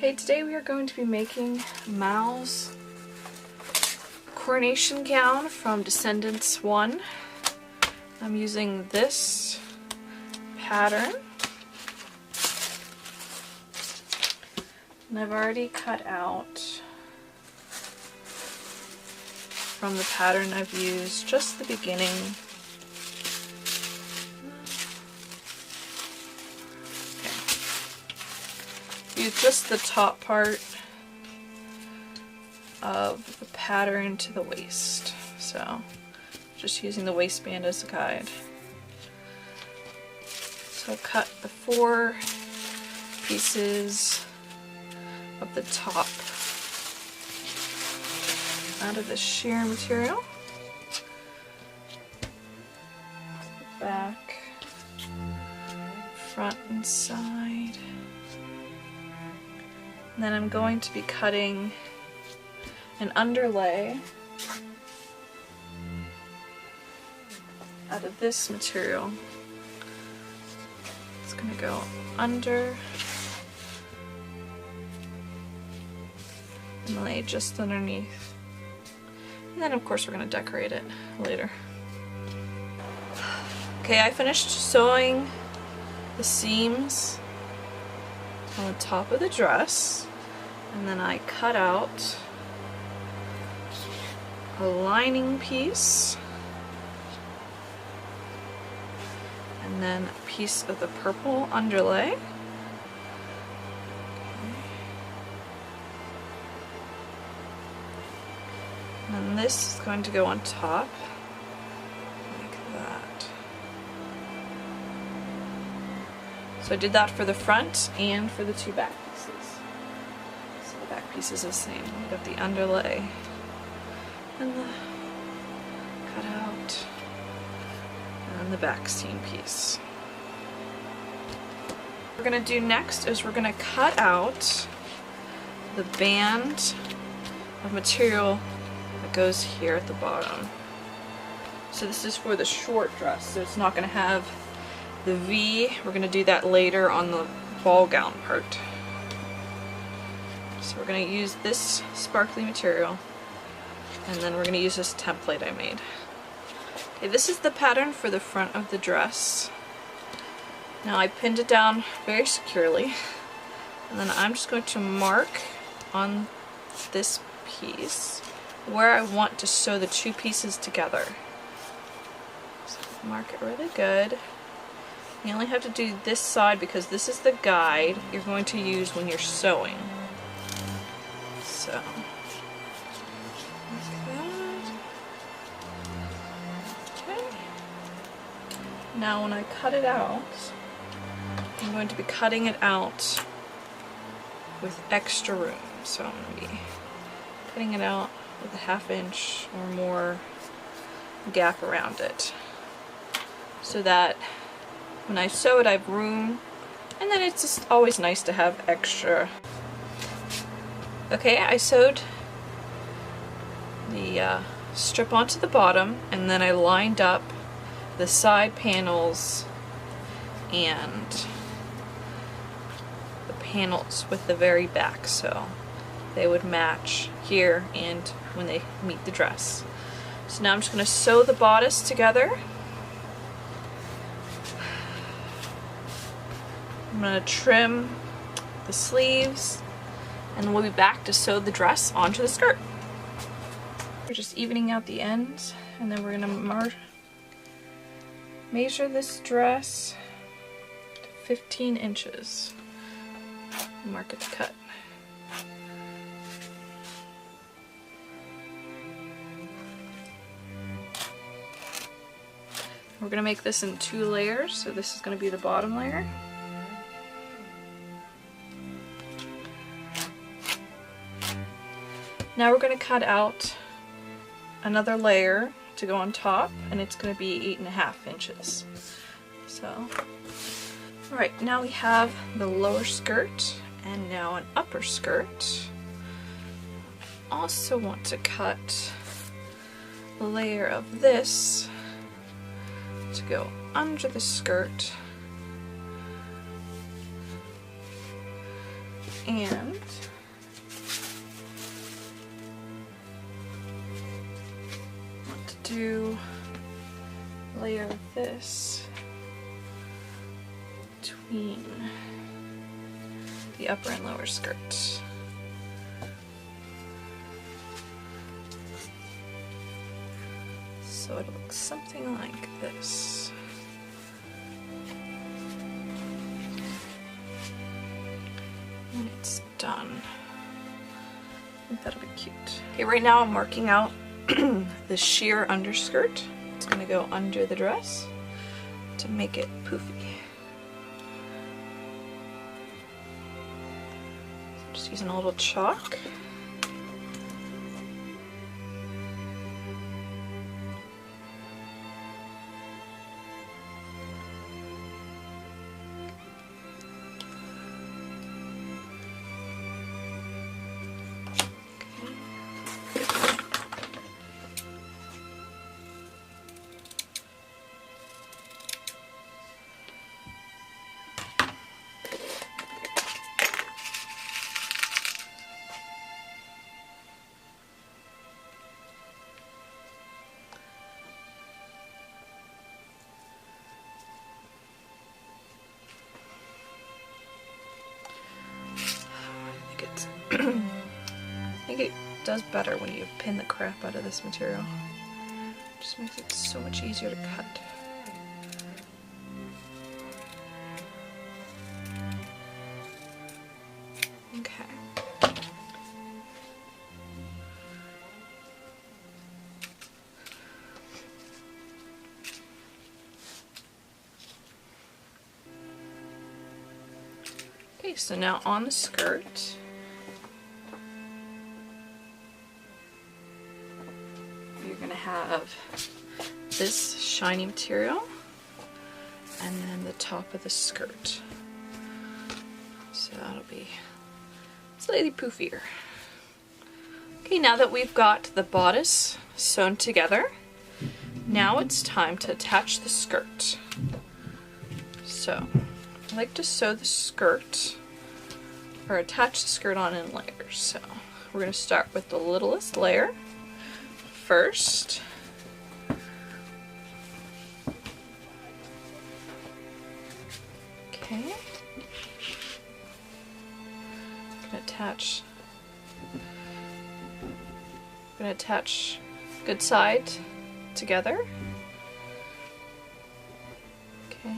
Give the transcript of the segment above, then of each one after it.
Okay, today we are going to be making Mal's Coronation gown from Descendants 1. I'm using this pattern. And I've already cut out from the pattern I've used just the beginning. Use just the top part of the pattern to the waist. So just using the waistband as a guide. So cut the 4 pieces of the top out of the sheer material. Back, front and side. And then I'm going to be cutting an underlay out of this material. It's going to go under and lay just underneath. And then of course we're going to decorate it later. Okay, I finished sewing the seams on the top of the dress, and then I cut out a lining piece and then a piece of the purple underlay. Okay. And then this is going to go on top like that. So I did that for the front and for the 2 back pieces. So the back piece is the same. We've got the underlay and the cutout and the back seam piece. What we're going to do next is we're going to cut out the band of material that goes here at the bottom. So this is for the short dress, so it's not going to have the V. We're going to do that later on the ball gown part. So we're going to use this sparkly material, and then we're going to use this template I made. Okay, this is the pattern for the front of the dress. Now I pinned it down very securely, and then I'm just going to mark on this piece where I want to sew the 2 pieces together. So mark it really good. You only have to do this side because this is the guide you're going to use when you're sewing. So, like that. Okay. Now when I cut it out, I'm going to be cutting it out with extra room. So I'm going to be cutting it out with a 1/2 inch or more gap around it, so that when I sew it I have room, and then it's just always nice to have extra. Okay, I sewed the strip onto the bottom, and then I lined up the side panels and the panels with the very back, so they would match here and when they meet the dress. So now I'm just going to sew the bodice together. I'm going to trim the sleeves, and we'll be back to sew the dress onto the skirt. We're just evening out the ends, and then we're going to measure this dress to 15 inches. Mark it to cut. We're going to make this in 2 layers, so this is going to be the bottom layer. Now we're going to cut out another layer to go on top, and it's going to be 8.5 inches. So, alright, now we have the lower skirt and now an upper skirt. I also want to cut a layer of this to go under the skirt And want to do layer this between the upper and lower skirt. So it looks something like this. When it's done, I think that'll be cute. Okay, right now I'm working out the sheer underskirt. It's gonna go under the dress to make it poofy. So just using a little chalk. I think it does better when you pin the crap out of this material. It just makes it so much easier to cut. Okay. Okay, so now on the skirt, you're going to have this shiny material and then the top of the skirt. So that'll be slightly poofier. Okay, now that we've got the bodice sewn together, now it's time to attach the skirt. So I like to sew the skirt, or attach the skirt on in layers. So we're going to start with the littlest layer first. Okay. I'm going to attach good side together. Okay.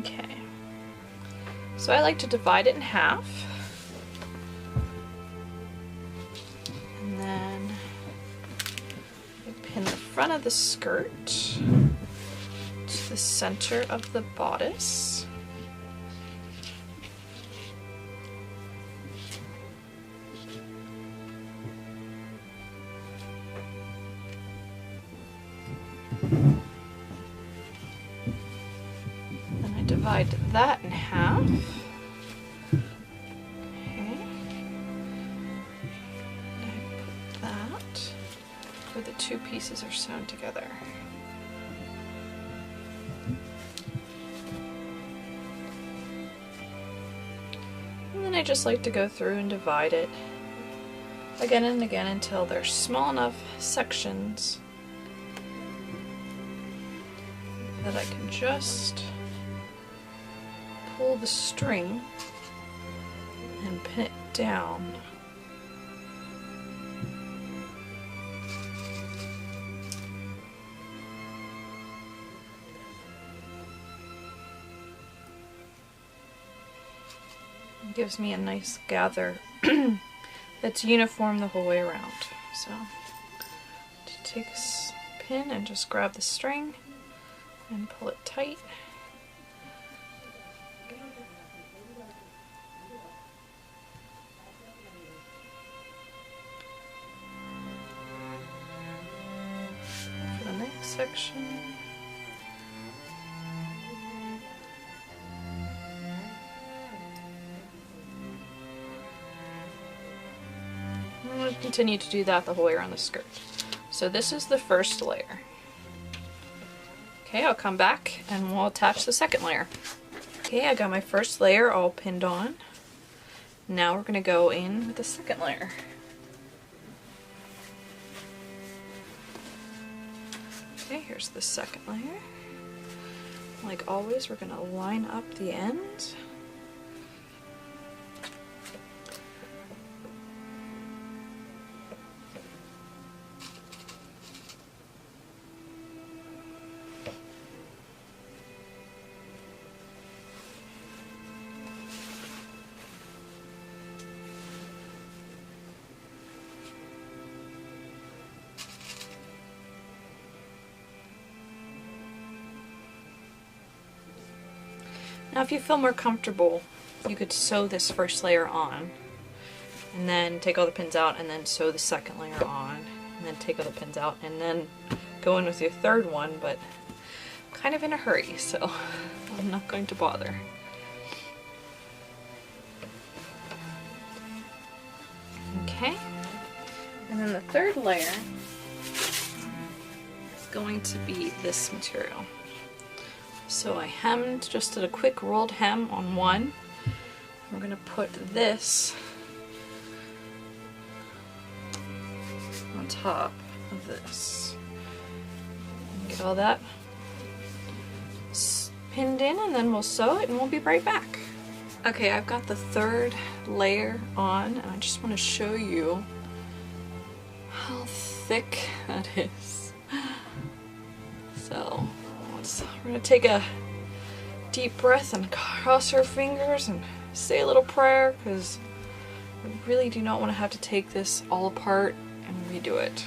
Okay, so I like to divide it in half, and then I pin the front of the skirt to the center of the bodice. Divide that in half. Okay. And I put that where the two pieces are sewn together. And then I just like to go through and divide it again and again until they're small enough sections that I can just pull the string and pin it down. It gives me a nice gather that's uniform the whole way around. So just take a pin and just grab the string and pull it tight. section. I'm going to continue to do that the whole way around the skirt. So this is the first layer. Okay, I'll come back and we'll attach the second layer. Okay, I got my first layer all pinned on. Now we're going to go in with the second layer. Okay, here's the second layer. Like always, we're going to line up the ends. Now if you feel more comfortable, you could sew this first layer on, and then take all the pins out, and then sew the second layer on, and then take all the pins out, and then go in with your third one, but I'm kind of in a hurry, so I'm not going to bother. Okay, and then the third layer is going to be this material. So I hemmed, just did a quick rolled hem on one. We're going to put this on top of this. Get all that pinned in, and then we'll sew it and we'll be right back. Okay, I've got the third layer on, and I just want to show you how thick that is. So we're going to take a deep breath and cross our fingers and say a little prayer, because I really do not want to have to take this all apart and redo it.